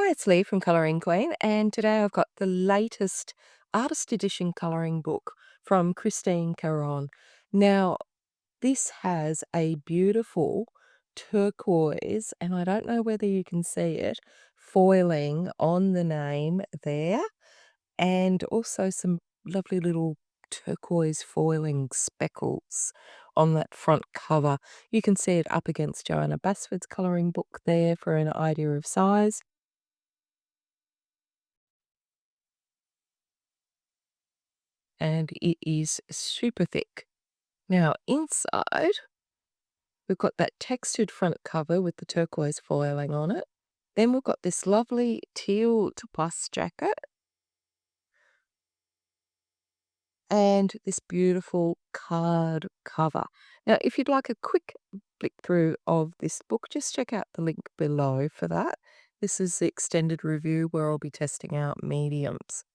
Hi, it's Lee from Colouring Queen, and today I've got the latest Artist Edition colouring book from Christine Karron. Now, this has a beautiful turquoise, and I don't know whether you can see it, foiling on the name there, and also some lovely little turquoise foiling speckles on that front cover. You can see it up against Joanna Basford's colouring book there for an idea of size. And it is super thick. Now, inside, we've got that textured front cover with the turquoise foiling on it. Then we've got this lovely teal bust jacket and this beautiful card cover. Now, if you'd like a quick flick through of this book, just check out the link below for that. This is the extended review where I'll be testing out mediums.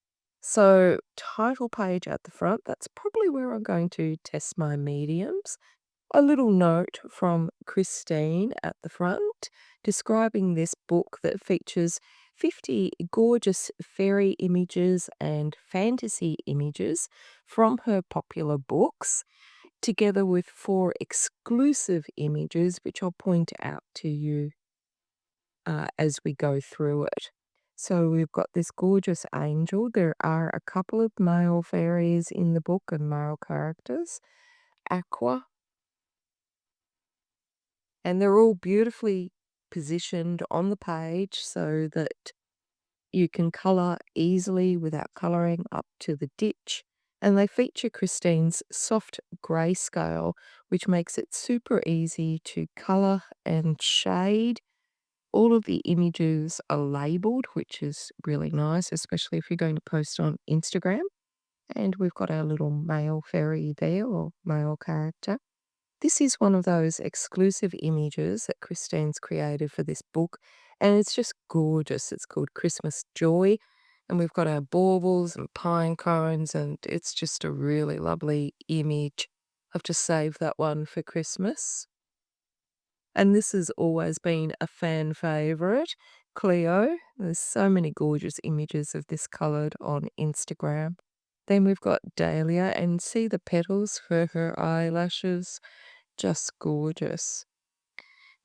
So, title page at the front, that's probably where I'm going to test my mediums. A little note from Christine at the front describing this book that features 50 gorgeous fairy images and fantasy images from her popular books, together with 4 exclusive images, which I'll point out to you as we go through it. So we've got this gorgeous angel. There are a couple of male fairies in the book and male characters. Aqua. And they're all beautifully positioned on the page so that you can colour easily without colouring up to the ditch. And they feature Christine's soft greyscale, which makes it super easy to colour and shade. All of the images are labelled, which is really nice, especially if you're going to post on Instagram. And we've got our little male fairy there, or male character. This is one of those exclusive images that Christine's created for this book, and it's just gorgeous. It's called Christmas Joy, and we've got our baubles and pine cones, and it's just a really lovely image. I've just saved that one for Christmas. And this has always been a fan favourite, Cleo. There's so many gorgeous images of this coloured on Instagram. Then we've got Dahlia, and see the petals for her eyelashes. Just gorgeous.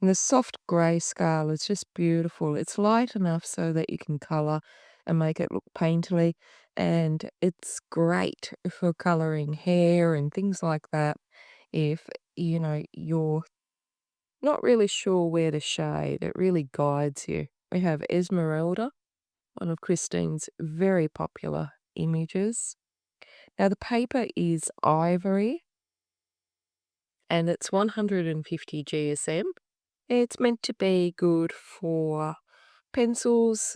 And the soft greyscale is just beautiful. It's light enough so that you can colour and make it look painterly, and it's great for colouring hair and things like that if, you're not really sure where to shade. It really guides you. We have Esmeralda, one of Christine's very popular images. Now, the paper is ivory, and it's 150 GSM. It's meant to be good for pencils,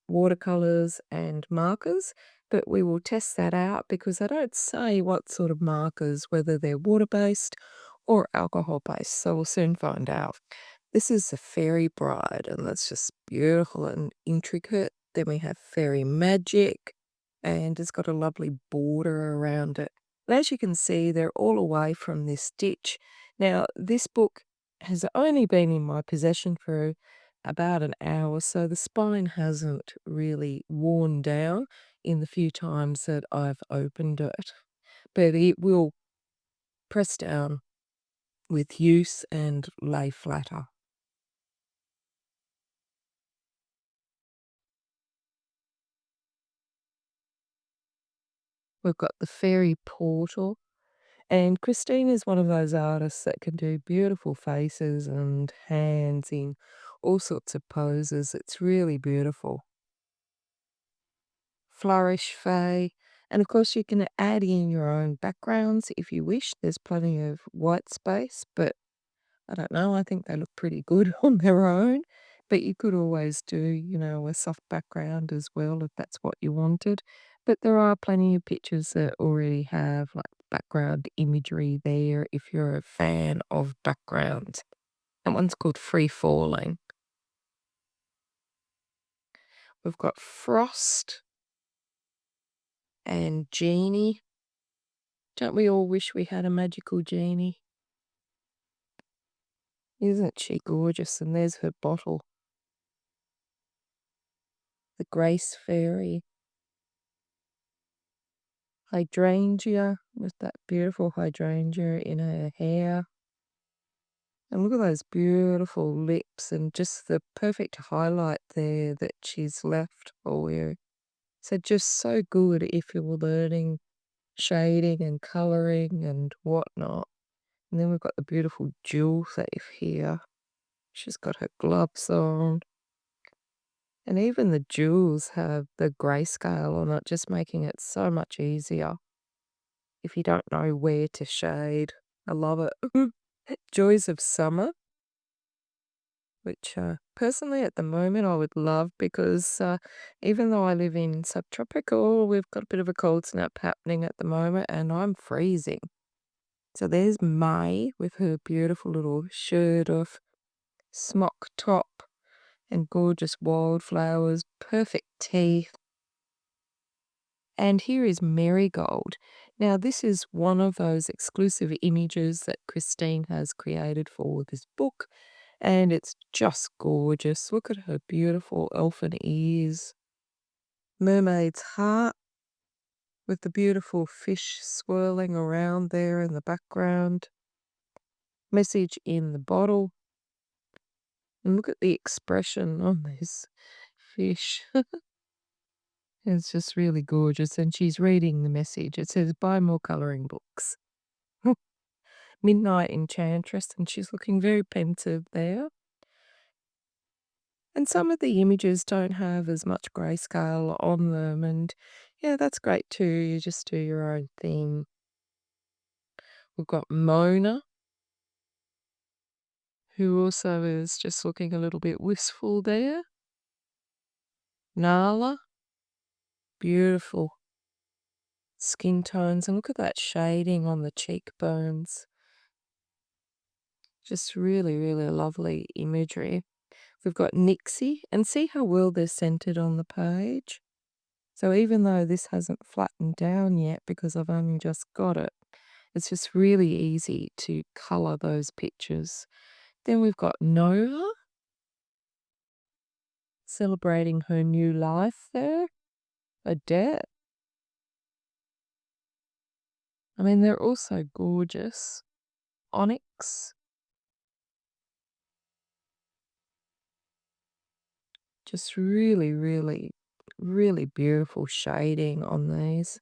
watercolors, and markers, but we will test that out because they don't say what sort of markers, whether they're water-based or alcohol-based, so we'll soon find out. This is the Fairy Bride, and that's just beautiful and intricate. Then we have Fairy Magic, and it's got a lovely border around it. And as you can see, they're all away from this stitch. Now, this book has only been in my possession for about an hour, so the spine hasn't really worn down in the few times that I've opened it. But it will press down with use and lay flatter. We've got the Fairy Portal. And Christine is one of those artists that can do beautiful faces and hands in all sorts of poses. It's really beautiful. Flourish Fay. And of course, you can add in your own backgrounds if you wish. There's plenty of white space, but I don't know. I think they look pretty good on their own. But you could always do, a soft background as well if that's what you wanted. But there are plenty of pictures that already have like background imagery there if you're a fan of backgrounds. That one's called Free Falling. We've got Frost and Genie. Don't we all wish we had a magical genie? Isn't she gorgeous? And there's her bottle. the Grace Fairy. Hydrangea with that beautiful hydrangea in her hair. And look at those beautiful lips and just the perfect highlight there that she's left for you. So just so good if you're learning shading and colouring and whatnot. And then we've got the beautiful jewel thief here. She's got her gloves on. And even the jewels have the greyscale on it, just making it so much easier if you don't know where to shade. I love it. Joys of Summer, which personally at the moment I would love because even though I live in subtropical, we've got a bit of a cold snap happening at the moment and I'm freezing. So there's May with her beautiful little shirt of smock top and gorgeous wildflowers, perfect teeth. And here is Marigold. Now, this is one of those exclusive images that Christine has created for this book, and it's just gorgeous. Look at her beautiful elfin ears. Mermaid's heart with the beautiful fish swirling around there in the background. Message in the bottle. And look at the expression on this fish. It's just really gorgeous. And she's reading the message. It says, buy more coloring books. Midnight Enchantress, and she's looking very pensive there. And some of the images don't have as much grayscale on them, and yeah, that's great too. You just do your own thing. We've got Mona, who also is just looking a little bit wistful there. Nala, beautiful skin tones, and look at that shading on the cheekbones. Just really, really lovely imagery. We've got Nixie, and see how well they're centered on the page. So even though this hasn't flattened down yet because I've only just got it, it's just really easy to colour those pictures. Then we've got Nova, celebrating her new life there. Odette. I mean, they're also gorgeous. Onyx. Just really, really, really beautiful shading on these.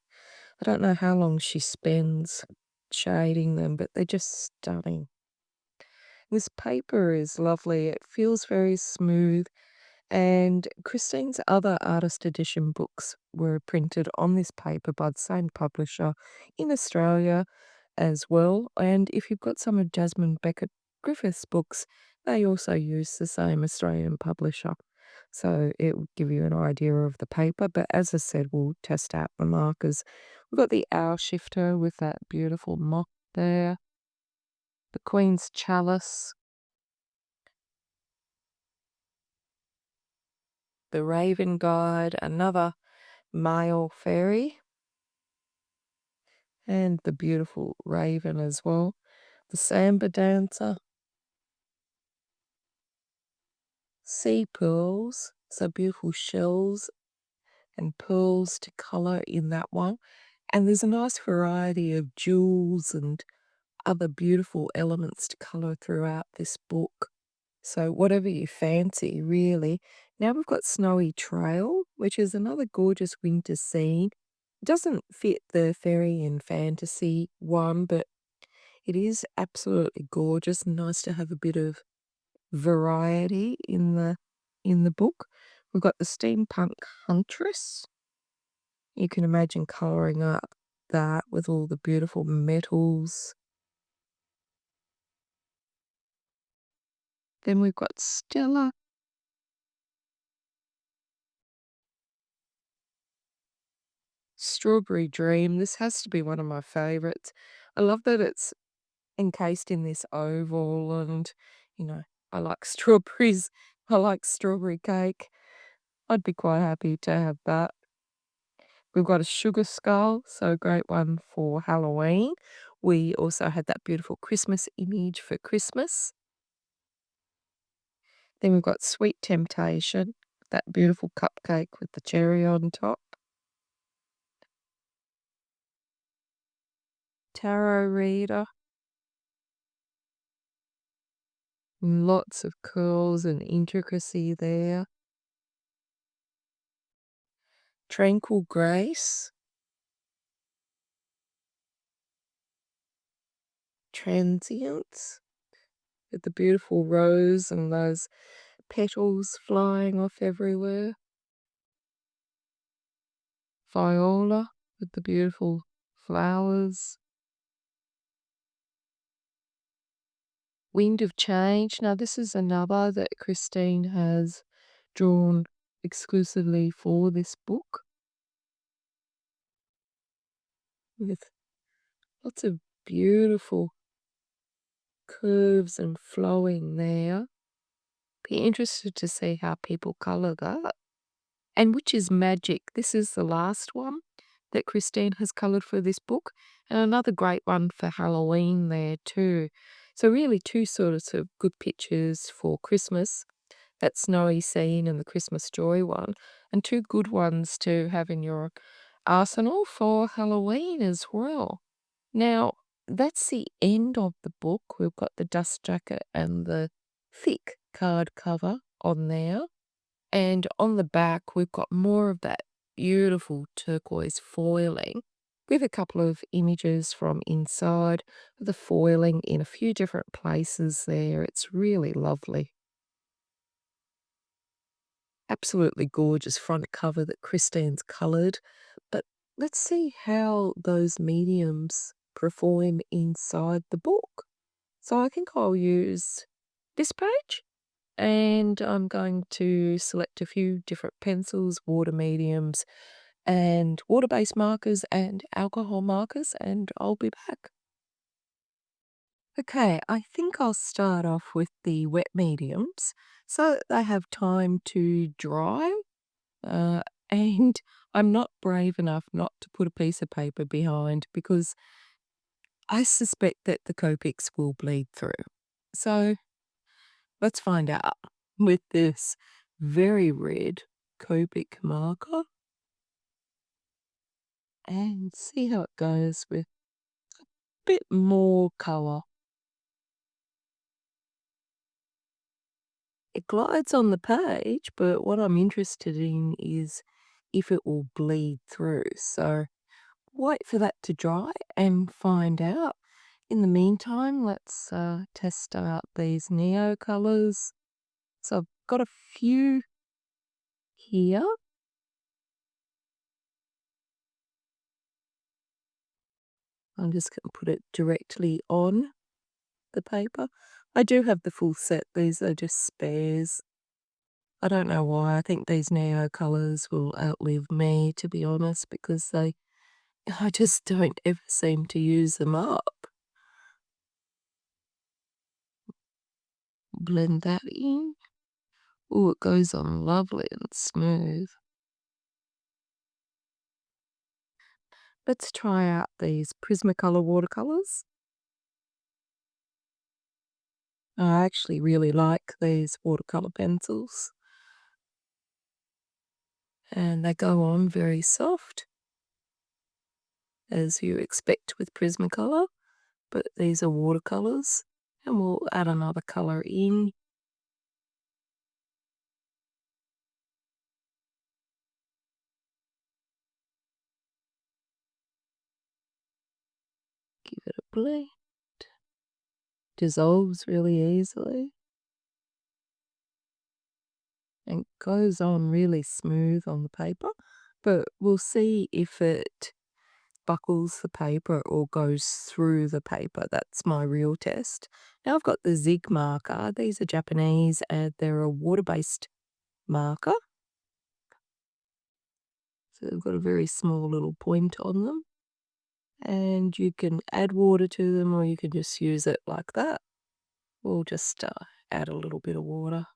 I don't know how long she spends shading them, but they're just stunning. This paper is lovely. It feels very smooth. And Christine's other artist edition books were printed on this paper by the same publisher in Australia as well. And if you've got some of Jasmine Beckett Griffith's books, they also use the same Australian publisher. So it will give you an idea of the paper. But as I said, we'll test out the markers. We've got the Owl Shifter with that beautiful moth there. The Queen's Chalice. The Raven Guide, another male fairy. And the beautiful raven as well. The Samba Dancer. Sea pearls, so beautiful shells and pearls to colour in that one. And there's a nice variety of jewels and other beautiful elements to colour throughout this book. So whatever you fancy, really. Now we've got Snowy Trail, which is another gorgeous winter scene. It doesn't fit the fairy and fantasy one, but it is absolutely gorgeous and nice to have a bit of variety in the book. We've got the Steampunk Huntress. You can imagine colouring up that with all the beautiful metals. Then we've got Stella. Strawberry Dream. This has to be one of my favourites. I love that it's encased in this oval and, you know, I like strawberries. I like strawberry cake. I'd be quite happy to have that. We've got a Sugar Skull, so a great one for Halloween. We also had that beautiful Christmas image for Christmas. Then we've got Sweet Temptation. that beautiful cupcake with the cherry on top. Tarot reader. Lots of curls and intricacy there. Tranquil Grace. Transience. With the beautiful rose and those petals flying off everywhere. Viola with the beautiful flowers. Wind of Change. Now this is another that Christine has drawn exclusively for this book, with lots of beautiful curves and flowing there. Be interested to see how people colour that. And Witch's Magic. This is the last one that Christine has coloured for this book, and another great one for Halloween there too. So really two sorts of good pictures for Christmas, that snowy scene and the Christmas joy one, and two good ones to have in your arsenal for Halloween as well. Now, that's the end of the book. We've got the dust jacket and the thick card cover on there. And on the back, we've got more of that beautiful turquoise foiling with a couple of images from inside, with the foiling in a few different places there. It's really lovely. Absolutely gorgeous front cover that Christine's coloured. But let's see how those mediums perform inside the book. So I think I'll use this page, and I'm going to select a few different pencils, water mediums, and water-based markers and alcohol markers, and I'll be back. Okay, I think I'll start off with the wet mediums so that they have time to dry. And I'm not brave enough not to put a piece of paper behind because I suspect that the Copics will bleed through. So let's find out with this very red Copic marker and see how it goes with a bit more colour. It glides on the page, but what I'm interested in is if it will bleed through. So wait for that to dry and find out. In the meantime, let's test out these Neocolors. So I've got a few here. I'm just going to put it directly on the paper. I do have the full set. These are just spares. I don't know why. I think these Neocolors will outlive me, to be honest, because I just don't ever seem to use them up. Blend that in. Oh, it goes on lovely and smooth. Let's try out these Prismacolor Watercolors. I actually really like these watercolor pencils. And they go on very soft, as you expect with Prismacolor, but these are watercolors, and we'll add another color in. Give it a blend. Dissolves really easily and goes on really smooth on the paper, but we'll see if it buckles the paper or goes through the paper. That's my real test. Now I've got the Zig marker. These are Japanese and they're a water-based marker. So they've got a very small little point on them. And you can add water to them or you can just use it like that. We'll just add a little bit of water.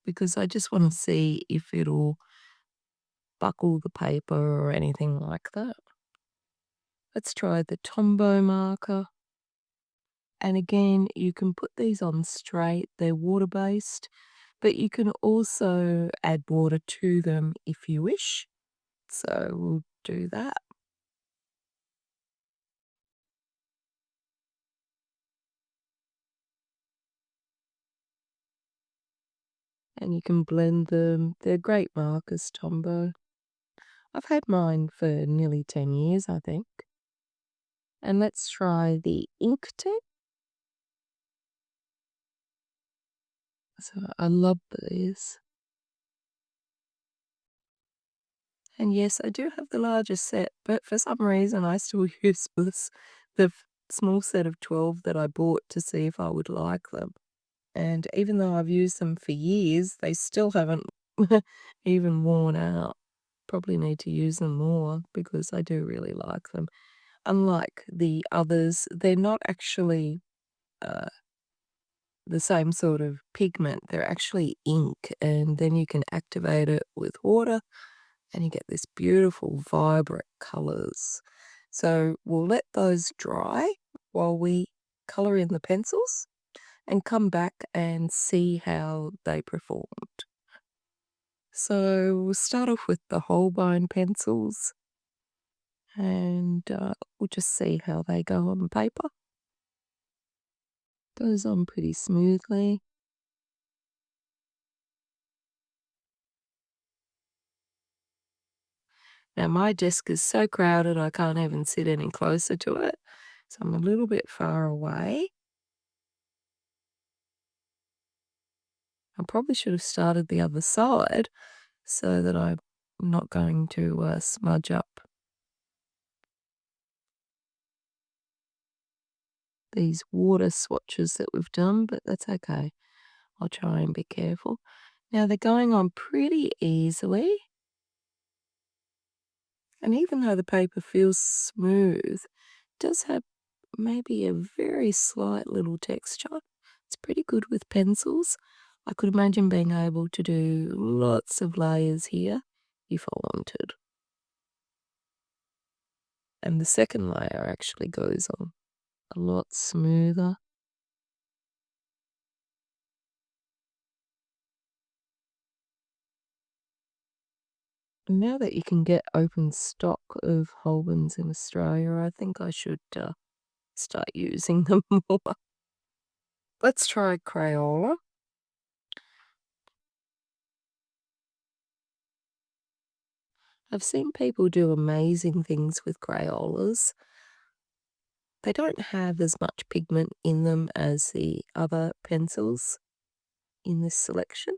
Because I just want to see if it'll buckle the paper or anything like that. Let's try the Tombow marker. And again, you can put these on straight, they're water-based, but you can also add water to them if you wish. So we'll do that. And you can blend them. They're great markers, Tombow. I've had mine for nearly 10 years, I think. And let's try the Inktense. So I love these. And yes, I do have the largest set, but for some reason I still use the small set of 12 that I bought to see if I would like them. And even though I've used them for years, they still haven't even worn out. Probably need to use them more because I do really like them. Unlike the others, they're not actually uh, the same sort of pigment. They're actually ink, and then you can activate it with water and you get this beautiful, vibrant colors. So we'll let those dry while we color in the pencils and come back and see how they performed. So we'll start off with the Holbein pencils and we'll just see how they go on paper. Goes on pretty smoothly. Now my desk is so crowded I can't even sit any closer to it, so I'm a little bit far away. I probably should have started the other side so that I'm not going to smudge up these water swatches that we've done, but that's okay. I'll try and be careful. Now they're going on pretty easily. And even though the paper feels smooth, it does have maybe a very slight little texture. It's pretty good with pencils. I could imagine being able to do lots of layers here if I wanted. And the second layer actually goes on a lot smoother. And now that you can get open stock of Holbeins in Australia, I think I should start using them more. Let's try Crayola. I've seen people do amazing things with Crayolas. They don't have as much pigment in them as the other pencils in this selection,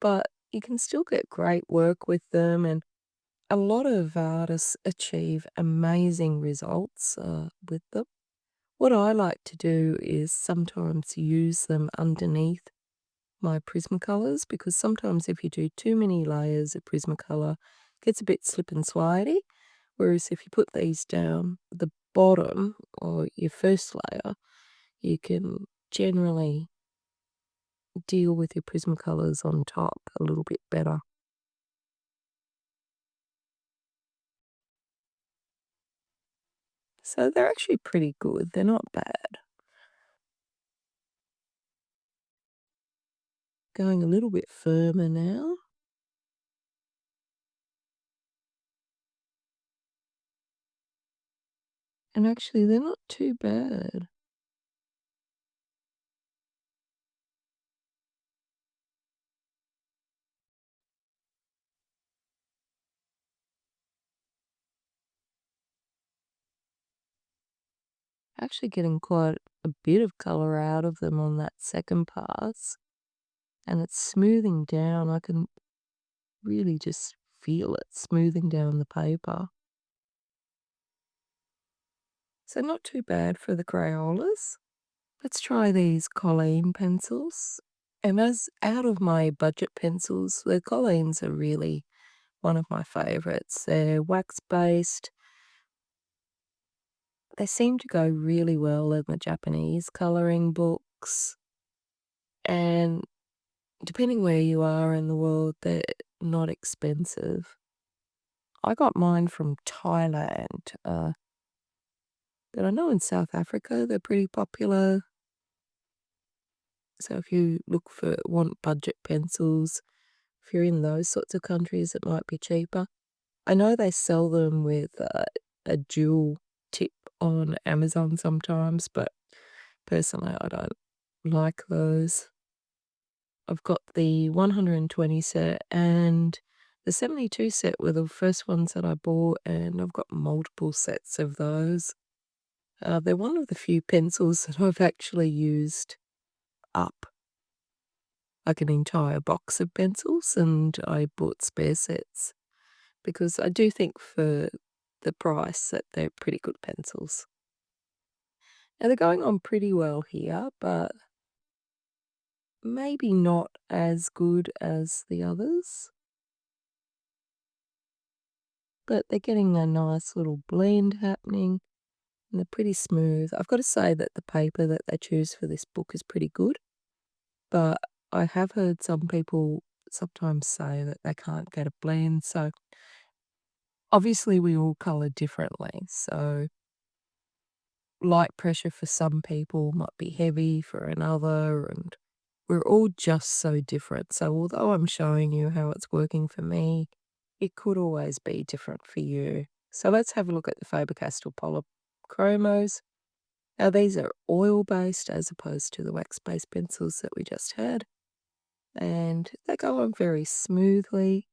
but you can still get great work with them, and a lot of artists achieve amazing results with them. What I like to do is sometimes use them underneath my Prismacolors because sometimes if you do too many layers of Prismacolor, it gets a bit slip and slidey. Whereas if you put these down the bottom or your first layer, you can generally deal with your Prismacolors on top a little bit better. So they're actually pretty good. They're not bad. Going a little bit firmer now. And actually, they're not too bad. Actually getting quite a bit of colour out of them on that second pass. And it's smoothing down. I can really just feel it smoothing down the paper. So not too bad for the Crayolas. Let's try these Colleen pencils. And as out of my budget pencils, the Colleens are really one of my favourites. They're wax-based. They seem to go really well in the Japanese colouring books. And depending where you are in the world, they're not expensive. I got mine from Thailand. But I know in South Africa they're pretty popular. So if you want budget pencils, if you're in those sorts of countries, it might be cheaper. I know they sell them with a dual tip on Amazon sometimes, but personally, I don't like those. I've got the 120 set and the 72 set were the first ones that I bought, and I've got multiple sets of those. They're one of the few pencils that I've actually used up, like an entire box of pencils, and I bought spare sets because I do think for the price that they're pretty good pencils. Now they're going on pretty well here, but maybe not as good as the others. But they're getting a nice little blend happening, and they're pretty smooth. I've got to say that the paper that they choose for this book is pretty good, but I have heard some people sometimes say that they can't get a blend, so obviously we all colour differently, so light pressure for some people might be heavy for another, and we're all just so different. So although I'm showing you how it's working for me, it could always be different for you. So let's have a look at the Faber-Castell Polychromos. Now these are oil-based as opposed to the wax-based pencils that we just had, and they go on very smoothly.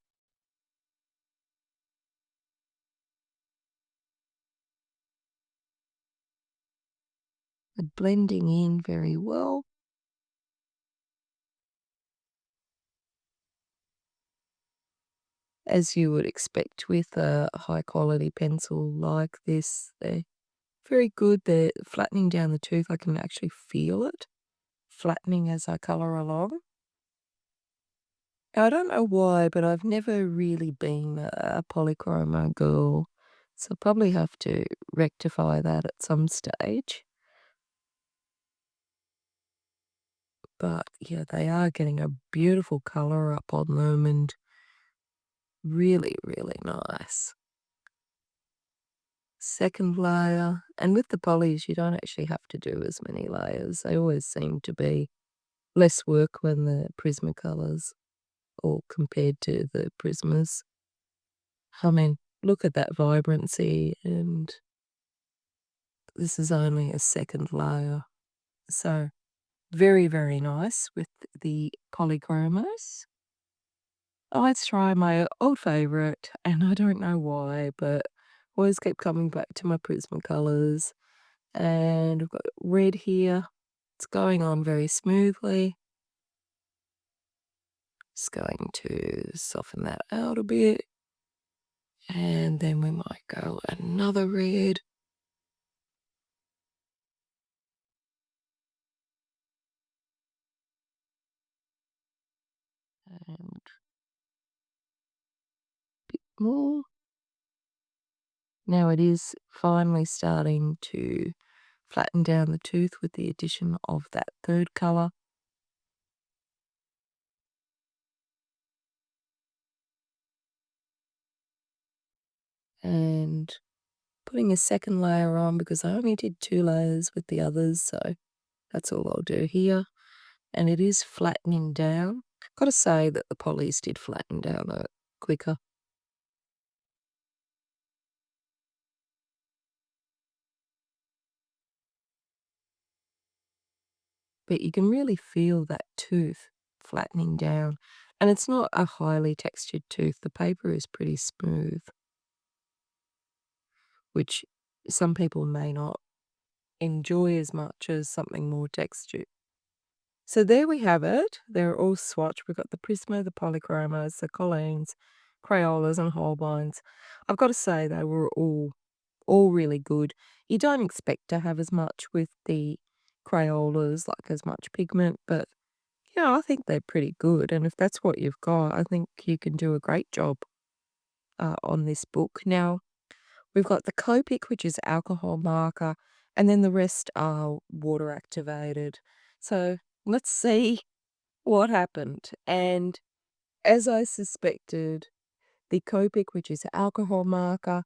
They're blending in very well. As you would expect with a high-quality pencil like this, they're very good. They're flattening down the tooth. I can actually feel it flattening as I colour along. I don't know why, but I've never really been a polychromo girl, so I'll probably have to rectify that at some stage. But yeah, they are getting a beautiful colour up on them and really, really nice. Second layer, and with the polys, you don't actually have to do as many layers. They always seem to be less work when the Prismacolors or compared to the Prismas. I mean, look at that vibrancy, and this is only a second layer. So very, very nice with the Polychromos. Let's try my old favourite, and I don't know why, but always keep coming back to my Prismacolors. And we've got red here. It's going on very smoothly. Just going to soften that out a bit. And then we might go another red. And a bit more. Now it is finally starting to flatten down the tooth with the addition of that third colour. And putting a second layer on because I only did 2 layers with the others, so that's all I'll do here. And it is flattening down. Gotta say that the polys did flatten down quicker. But you can really feel that tooth flattening down. And it's not a highly textured tooth. The paper is pretty smooth, which some people may not enjoy as much as something more textured. So there we have it. They're all swatched. We've got the Prisma, the Polychromos, the Colleens, Crayolas, and Holbeins. I've got to say they were all really good. You don't expect to have as much with the Crayolas, like as much pigment, but yeah, I think they're pretty good. And if that's what you've got, I think you can do a great job on this book. Now, we've got the Copic, which is alcohol marker, and then the rest are water activated. So let's see what happened. And as I suspected, the Copic, which is alcohol marker,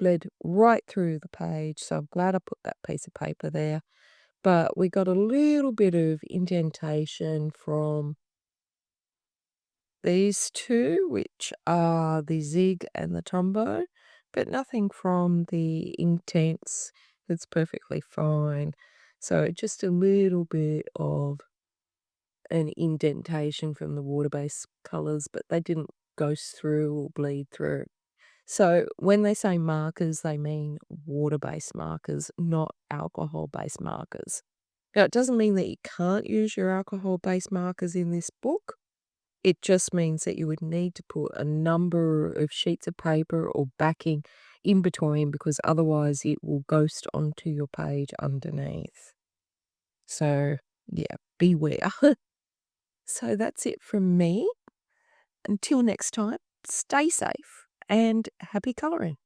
bled right through the page. So I'm glad I put that piece of paper there. but we got a little bit of indentation from these two, which are the Zig and the Tombow, but nothing from the Inktense. It's perfectly fine. So just a little bit of an indentation from the water-based colours, but they didn't go through or bleed through. So when they say markers, they mean water-based markers, not alcohol-based markers. Now, it doesn't mean that you can't use your alcohol-based markers in this book. It just means that you would need to put a number of sheets of paper or backing in between, because otherwise it will ghost onto your page underneath. So, yeah, beware. So that's it from me. Until next time, stay safe and happy colouring.